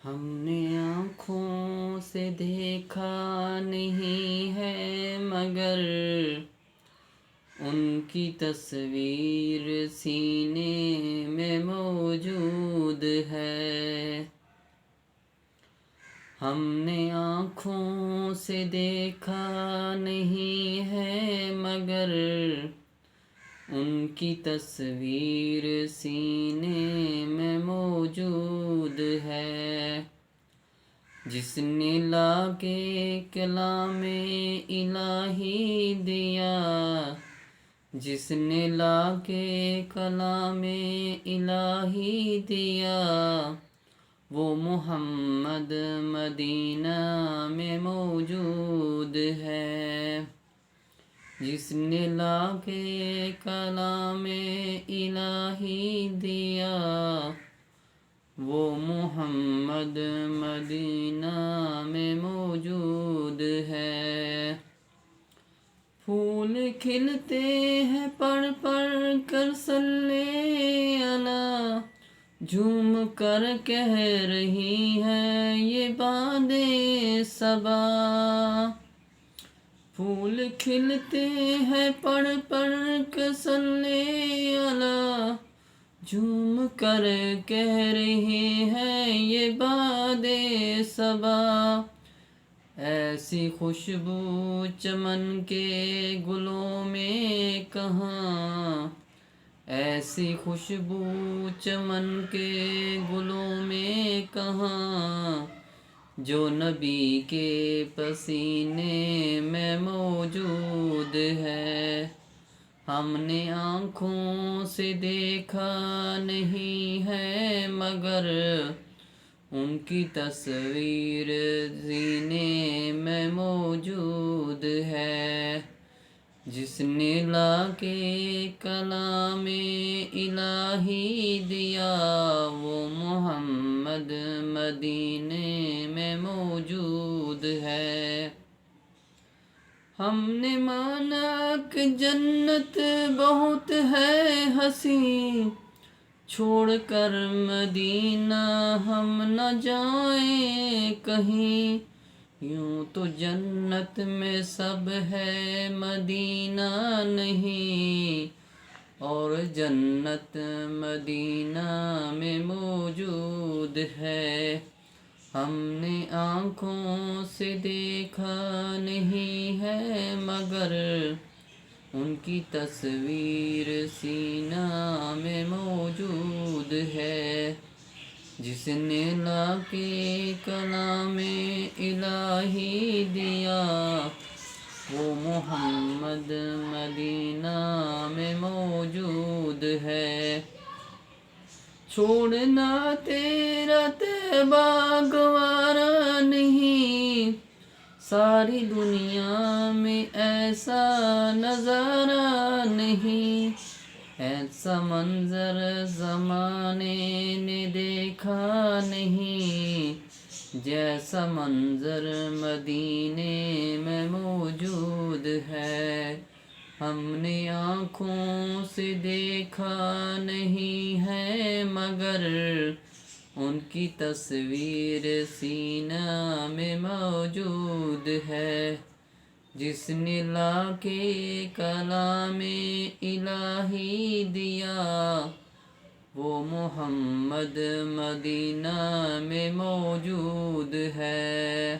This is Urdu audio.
ہم نے آنکھوں سے دیکھا نہیں ہے مگر ان کی تصویر سینے میں موجود ہے۔ ہم نے آنکھوں سے دیکھا نہیں ہے مگر ان کی تصویر سینے میں موجود ہے۔ جس نے لا کے کلام الہی دیا، جس نے لا کے کلام الہی دیا، وہ محمد مدینہ میں موجود ہے۔ جس نے لا کے کلام الہی دیا، وہ محمد مدینہ میں موجود ہے۔ پھول کھلتے ہیں پڑھ پڑھ کر صلی علی، جھوم کر کہہ رہی ہے یہ بادیں صبا۔ پھول کھلتے ہیں پڑھ پڑھ کر صلی علی، جھوم کر کہہ رہی ہے یہ بادیں صبا۔ ایسی خوشبو چمن کے گلوں میں کہاں، ایسی خوشبو چمن کے گلوں میں کہاں، جو نبی کے پسینے میں موجود ہے۔ ہم نے آنکھوں سے دیکھا نہیں ہے مگر ان کی تصویر سینے میں موجود ہے۔ جس نے لا کے کلام الہی دیا، وہ محمد مدینے میں موجود ہے۔ ہم نے مانا کہ جنت بہت ہے حسین، چھوڑ کر مدینہ ہم نہ جائیں کہیں۔ یوں تو جنت میں سب ہے مدینہ نہیں، اور جنت مدینہ میں موجود ہے۔ ہم نے آنکھوں سے دیکھا نہیں ہے مگر ان کی تصویر سینہ میں موجود ہے۔ جس نے لا کے کلام الہی دیا، وہ محمد مدینہ میں موجود ہے۔ چھوڑنا تیرا طیبہ گوارا نہیں، ساری دنیا میں ایسا نظارہ نہیں۔ ایسا منظر زمانے نے دیکھا نہیں، جیسا منظر مدینے میں موجود ہے۔ ہم نے آنکھوں سے دیکھا نہیں ہے مگر ان کی تصویر سینہ میں موجود ہے۔ جس نے لا کے کلام الہی دیا، وہ محمد مدینہ میں موجود ہے۔